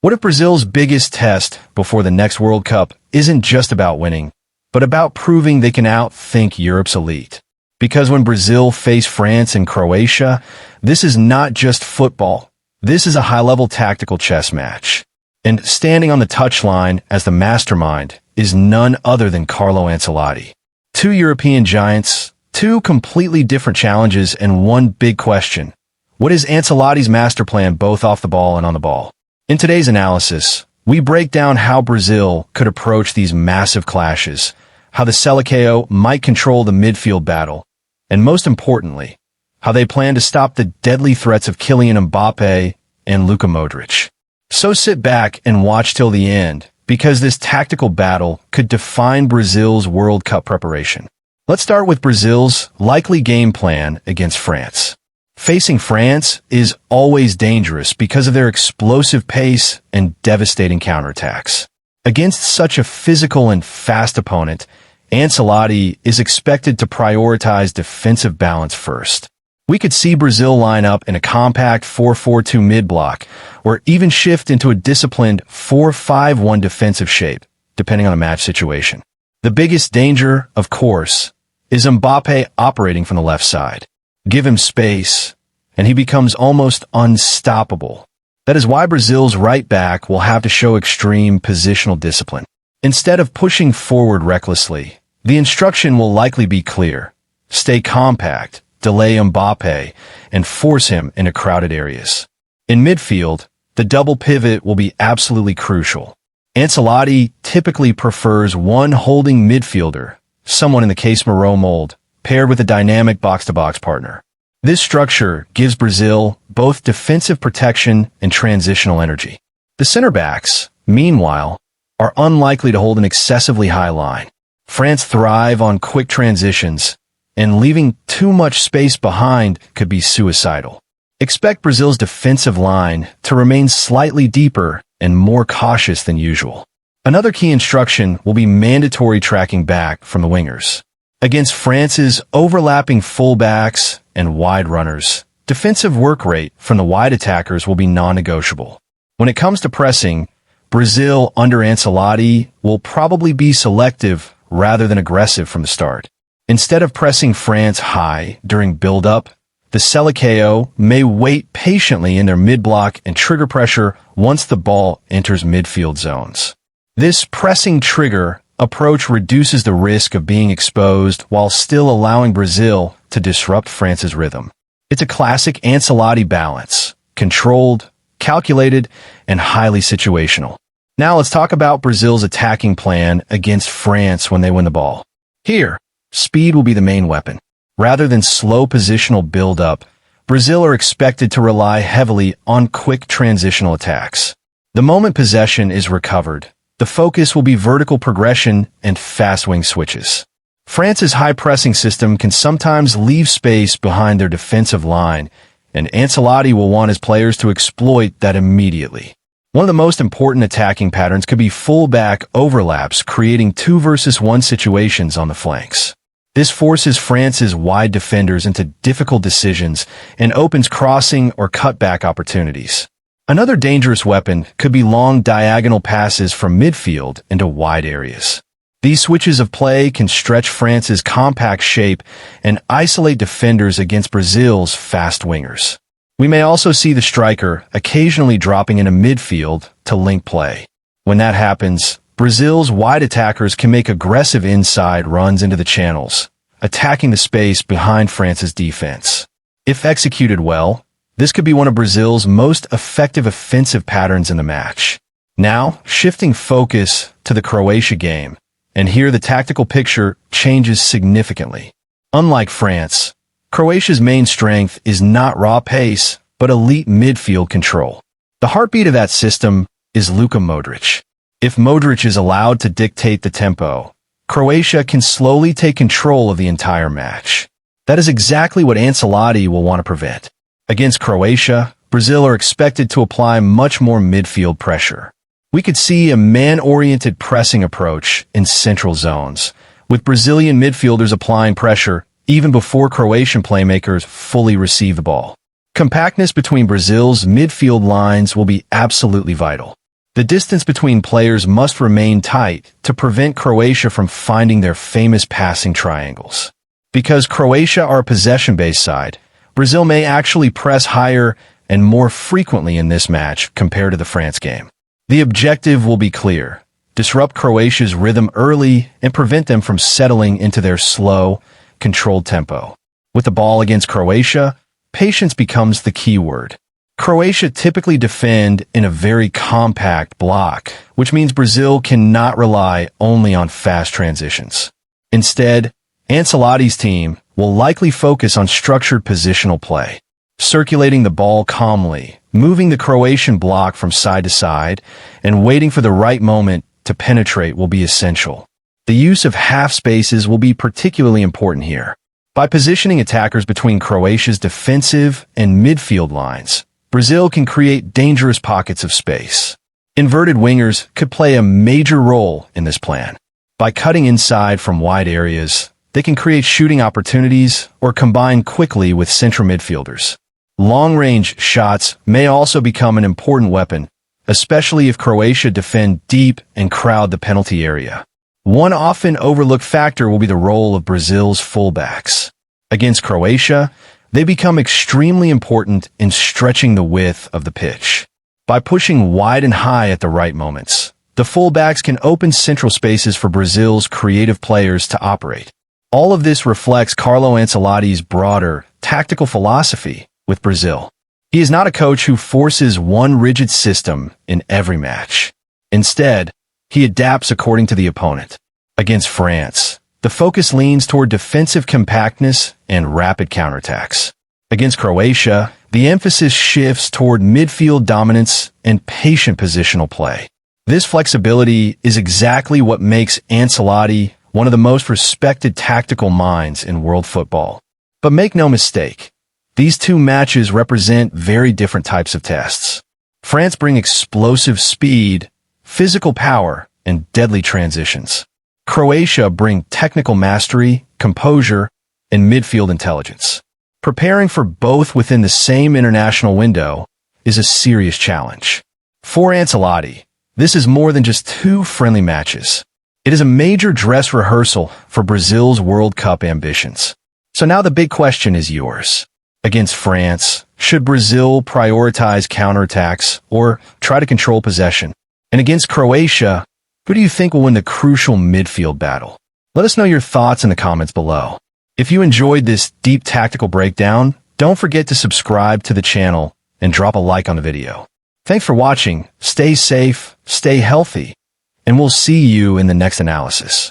What if Brazil's biggest test before the next World Cup isn't just about winning, but about proving they can outthink Europe's elite? Because when Brazil face France and Croatia, this is not just football. This is a high-level tactical chess match. And standing on the touchline as the mastermind is none other than Carlo Ancelotti. Two European giants, two completely different challenges, and one big question. What is Ancelotti's master plan both off the ball and on the ball? In today's analysis, we break down how Brazil could approach these massive clashes, how the Seleção might control the midfield battle, and most importantly, how they plan to stop the deadly threats of Kylian Mbappé and Luka Modric. So sit back and watch till the end, because this tactical battle could define Brazil's World Cup preparation. Let's start with Brazil's likely game plan against France. Facing France is always dangerous because of their explosive pace and devastating counterattacks. Against such a physical and fast opponent, Ancelotti is expected to prioritize defensive balance first. We could see Brazil line up in a compact 4-4-2 mid-block, or even shift into a disciplined 4-5-1 defensive shape, depending on the match situation. The biggest danger, of course, is Mbappe operating from the left side. Give him space, and he becomes almost unstoppable. That is why Brazil's right back will have to show extreme positional discipline. Instead of pushing forward recklessly, the instruction will likely be clear. Stay compact, delay Mbappe, and force him into crowded areas. In midfield, the double pivot will be absolutely crucial. Ancelotti typically prefers one holding midfielder, someone in the Casemiro mold, paired with a dynamic box-to-box partner. This structure gives Brazil both defensive protection and transitional energy. The center backs, meanwhile, are unlikely to hold an excessively high line. France thrive on quick transitions, and leaving too much space behind could be suicidal. Expect Brazil's defensive line to remain slightly deeper and more cautious than usual. Another key instruction will be mandatory tracking back from the wingers. Against France's overlapping fullbacks and wide runners, defensive work rate from the wide attackers will be non-negotiable. When it comes to pressing, Brazil under Ancelotti will probably be selective rather than aggressive from the start. Instead of pressing France high during build-up, the Seleção may wait patiently in their mid-block and trigger pressure once the ball enters midfield zones. This pressing trigger approach reduces the risk of being exposed while still allowing Brazil to disrupt France's rhythm. It's a classic Ancelotti balance, controlled, calculated, and highly situational. Now let's talk about Brazil's attacking plan against France when they win the ball. Here, speed will be the main weapon. Rather than slow positional build-up, Brazil are expected to rely heavily on quick transitional attacks. The moment possession is recovered, the focus will be vertical progression and fast wing switches. France's high-pressing system can sometimes leave space behind their defensive line, and Ancelotti will want his players to exploit that immediately. One of the most important attacking patterns could be full-back overlaps, creating 2-versus-1 situations on the flanks. This forces France's wide defenders into difficult decisions and opens crossing or cutback opportunities. Another dangerous weapon could be long diagonal passes from midfield into wide areas. These switches of play can stretch France's compact shape and isolate defenders against Brazil's fast wingers. We may also see the striker occasionally dropping into midfield to link play. When that happens, Brazil's wide attackers can make aggressive inside runs into the channels, attacking the space behind France's defense. If executed well, this could be one of Brazil's most effective offensive patterns in the match. Now, shifting focus to the Croatia game, and here the tactical picture changes significantly. Unlike France, Croatia's main strength is not raw pace, but elite midfield control. The heartbeat of that system is Luka Modric. If Modric is allowed to dictate the tempo, Croatia can slowly take control of the entire match. That is exactly what Ancelotti will want to prevent. Against Croatia, Brazil are expected to apply much more midfield pressure. We could see a man-oriented pressing approach in central zones, with Brazilian midfielders applying pressure even before Croatian playmakers fully receive the ball. Compactness between Brazil's midfield lines will be absolutely vital. The distance between players must remain tight to prevent Croatia from finding their famous passing triangles. Because Croatia are a possession-based side, Brazil may actually press higher and more frequently in this match compared to the France game. The objective will be clear: disrupt Croatia's rhythm early and prevent them from settling into their slow, controlled tempo. With the ball against Croatia, patience becomes the key word. Croatia typically defend in a very compact block, which means Brazil cannot rely only on fast transitions. Instead, Ancelotti's team will likely focus on structured positional play, circulating the ball calmly, moving the Croatian block from side to side, and waiting for the right moment to penetrate will be essential. The use of half spaces will be particularly important here. By positioning attackers between Croatia's defensive and midfield lines, Brazil can create dangerous pockets of space. Inverted wingers could play a major role in this plan. By cutting inside from wide areas, they can create shooting opportunities or combine quickly with central midfielders. Long-range shots may also become an important weapon, especially if Croatia defend deep and crowd the penalty area. One often overlooked factor will be the role of Brazil's fullbacks. Against Croatia, they become extremely important in stretching the width of the pitch. By pushing wide and high at the right moments, the fullbacks can open central spaces for Brazil's creative players to operate. All of this reflects Carlo Ancelotti's broader tactical philosophy with Brazil. He is not a coach who forces one rigid system in every match. Instead, he adapts according to the opponent. Against France, the focus leans toward defensive compactness and rapid counterattacks. Against Croatia, the emphasis shifts toward midfield dominance and patient positional play. This flexibility is exactly what makes Ancelotti one of the most respected tactical minds in world football. But make no mistake, these two matches represent very different types of tests. France bring explosive speed, physical power, and deadly transitions. Croatia bring technical mastery, composure, and midfield intelligence. Preparing for both within the same international window is a serious challenge. For Ancelotti, this is more than just two friendly matches. It is a major dress rehearsal for Brazil's World Cup ambitions. So now the big question is yours. Against France, should Brazil prioritize counterattacks or try to control possession? And against Croatia, who do you think will win the crucial midfield battle? Let us know your thoughts in the comments below. If you enjoyed this deep tactical breakdown, don't forget to subscribe to the channel and drop a like on the video. Thanks for watching, stay safe, stay healthy, and we'll see you in the next analysis.